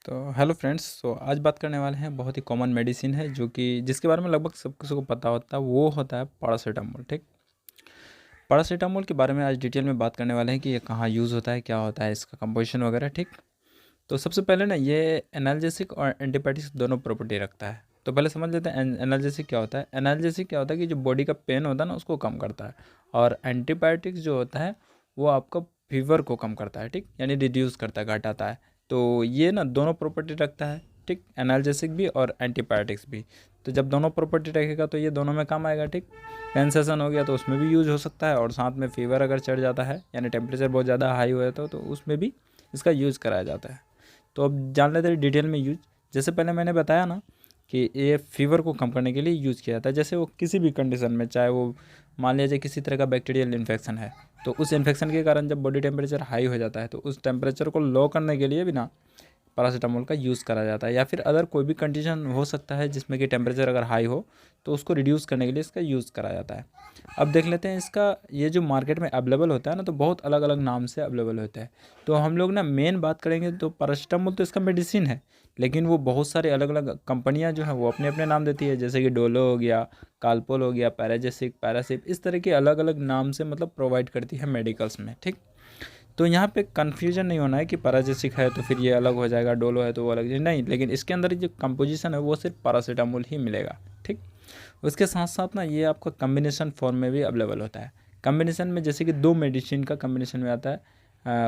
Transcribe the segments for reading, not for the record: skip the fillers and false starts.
तो hello friends. तो आज बात करने वाले हैं बहुत ही कॉमन मेडिसिन है जो कि जिसके बारे में लगभग सब किसी को पता होता है, वो होता है पैरासीटामोल। ठीक, पैरासीटामोल के बारे में आज डिटेल में बात करने वाले हैं कि ये कहाँ यूज़ होता है, क्या होता है, इसका कंपोजिशन वगैरह। ठीक, तो सबसे पहले ना ये एनाल्जेसिक और एंटीबायोटिक्स दोनों प्रॉपर्टी रखता है। तो पहले समझ लेते हैं एनाल्जेसिक क्या होता है। एनाल्जेसिक क्या होता है कि जो बॉडी का पेन होता है ना उसको कम करता है, और एंटीबायोटिक्स जो होता है वो आपका फीवर को कम करता है। ठीक, यानी रिड्यूस करता है, घटाता है। तो ये ना दोनों प्रॉपर्टी रखता है। ठीक, एनाल्जेसिक भी और एंटीबायोटिक्स भी। तो जब दोनों प्रॉपर्टी रखेगा तो ये दोनों में काम आएगा। ठीक, पेन हो गया तो उसमें भी यूज हो सकता है, और साथ में फीवर अगर चढ़ जाता है यानी टेम्परेचर बहुत ज़्यादा हाई हो जाता है तो उसमें भी इसका यूज़ कराया जाता है। तो अब जान लेते हैं डिटेल में यूज। जैसे पहले मैंने बताया ना कि ये फीवर को कम करने के लिए यूज़ किया जाता है। जैसे वो किसी भी कंडीशन में, चाहे वो मान लीजिए किसी तरह का बैक्टीरियल इन्फेक्शन है, तो उस इन्फेक्शन के कारण जब बॉडी टेम्परेचर हाई हो जाता है तो उस टेम्परेचर को लो करने के लिए भी ना पैरासीटामोल का यूज़ करा जाता है। या फिर अदर कोई भी कंडीशन हो सकता है जिसमें कि टेम्परेचर अगर हाई हो तो उसको रिड्यूस करने के लिए इसका यूज़ करा जाता है। अब देख लेते हैं इसका ये जो मार्केट में अवेलेबल होता है ना, तो बहुत अलग अलग नाम से अवेलेबल होता है। तो हम लोग ना मेन बात करेंगे तो पैरासीटामोल तो इसका मेडिसिन है, लेकिन वो बहुत सारे अलग अलग कंपनियां जो हैं वो अपने अपने नाम देती है। जैसे कि डोलो हो गया, कालपोल हो गया, पैराजेसिक, पैरासिप, इस तरह के अलग अलग नाम से मतलब प्रोवाइड करती है मेडिकल्स में। ठीक, तो यहाँ पे कन्फ्यूजन नहीं होना है कि पैराजेसिक है तो फिर ये अलग हो जाएगा, डोलो है तो वो अलग, नहीं। लेकिन इसके अंदर जो कंपोजिशन है वो सिर्फ पैरासीटामोल ही मिलेगा। ठीक, उसके साथ साथ ना ये आपका कम्बिनेशन फॉर्म में भी अवेलेबल होता है। कम्बिनेशन में जैसे कि दो मेडिसिन का कम्बिनेशन में आता है।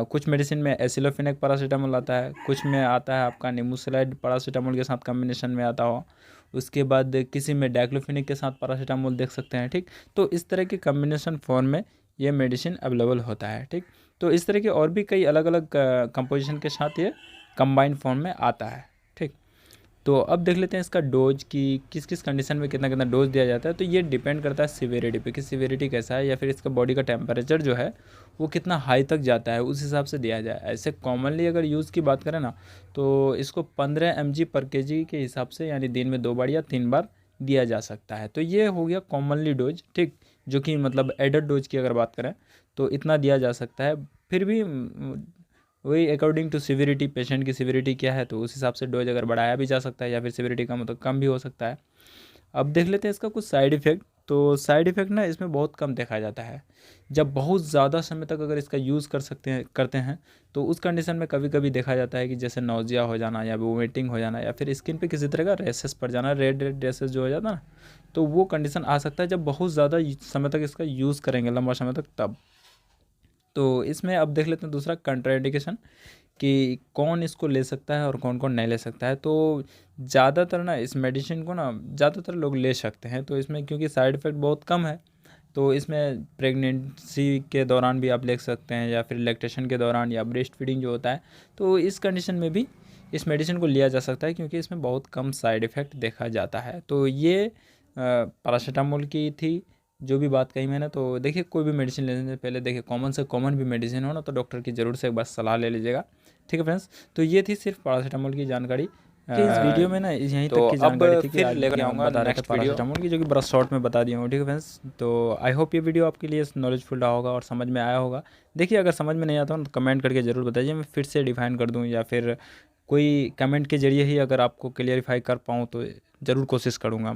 कुछ मेडिसिन में एसिलोफेनेक पैरासीटामोल आता है, कुछ में आता है आपका निमोसिलाइड पैरासीटामोल के साथ कम्बिनेशन में आता हो। उसके बाद किसी में डाइक्लोफेनिक के साथ पैरासीटामोल देख सकते हैं। ठीक, तो इस तरह के कम्बिनेशन फॉर्म में ये मेडिसिन अवेलेबल होता है। ठीक, तो इस तरह के और भी कई अलग अलग कंपोजिशन के साथ ये कंबाइंड फॉर्म में आता है। ठीक, तो अब देख लेते हैं इसका डोज की किस किस कंडीशन में कितना कितना डोज दिया जाता है। तो ये डिपेंड करता है सिवेरिटी पे कि सिवेरिटी कैसा है, या फिर इसका बॉडी का टेम्परेचर जो है वो कितना हाई तक जाता है, उस हिसाब से दिया जाए। ऐसे कॉमनली अगर यूज़ की बात करें ना तो इसको 15 mg/kg के हिसाब से, यानी दिन में 2 बार या 3 बार दिया जा सकता है। तो ये हो गया कॉमनली डोज। ठीक, जो कि मतलब एडेड डोज की अगर बात करें तो इतना दिया जा सकता है। फिर भी वही अकॉर्डिंग टू सिविरिटी, पेशेंट की सिविरिटी क्या है तो उस हिसाब से डोज अगर बढ़ाया भी जा सकता है, या फिर सिविरिटी कम हो तो कम भी हो सकता है। अब देख लेते हैं इसका कुछ साइड इफ़ेक्ट। तो साइड इफ़ेक्ट ना इसमें बहुत कम देखा जाता है। जब बहुत ज़्यादा समय तक अगर इसका यूज़ करते हैं तो उस कंडीशन में कभी कभी देखा जाता है कि जैसे नौजिया हो जाना, या वोमिटिंग हो जाना, या फिर स्किन पे किसी तरह का रेसेस पड़ जाना, रेड रेड रेसेस जो हो जाता है ना, तो वो कंडीशन आ सकता है जब बहुत ज़्यादा समय तक इसका यूज़ करेंगे, लंबा समय तक, तब। तो इसमें अब देख लेते हैं दूसरा कंट्राइंडिकेशन कि कौन इसको ले सकता है और कौन कौन नहीं ले सकता है। तो ज़्यादातर ना इस मेडिसिन को ना ज़्यादातर लोग ले सकते हैं। तो इसमें क्योंकि साइड इफ़ेक्ट बहुत कम है, तो इसमें प्रेगनेंसी के दौरान भी आप ले सकते हैं, या फिर लैक्टेशन के दौरान, या ब्रेस्ट फीडिंग जो होता है, तो इस कंडीशन में भी इस मेडिसिन को लिया जा सकता है क्योंकि इसमें बहुत कम साइड इफ़ेक्ट देखा जाता है। तो ये पैरासीटामोल की थी जो भी बात कही मैंने। तो देखिए, कोई भी मेडिसिन लेने से पहले देखिए कॉमन से कॉमन भी मेडिसिन हो ना तो डॉक्टर की ज़रूर से एक बार सलाह ले लीजिएगा। ठीक है फ्रेंड्स, तो ये थी सिर्फ पैरासीटामोल की जानकारी। कि इस वीडियो में ना यहीं तक तो की अब जानकारी थी कि फिर आज लेकर मैं आऊँगा बता रहे थे नेक्स्ट वीडियो। पैरासीटामोल की, जो कि बड़ा शॉर्ट में बता दिया हूँ। ठीक है फ्रेंड्स, तो आई होप ये वीडियो आपके लिए नॉलेजफुल रहा होगा और समझ में आया होगा। देखिए, अगर समझ में नहीं आता हो तो कमेंट करके ज़रूर बताइए, मैं फिर से डिफाइन कर दूँ, या फिर कोई कमेंट के जरिए ही अगर आपको क्लियरिफाई कर पाऊँ तो ज़रूर कोशिश करूँगा।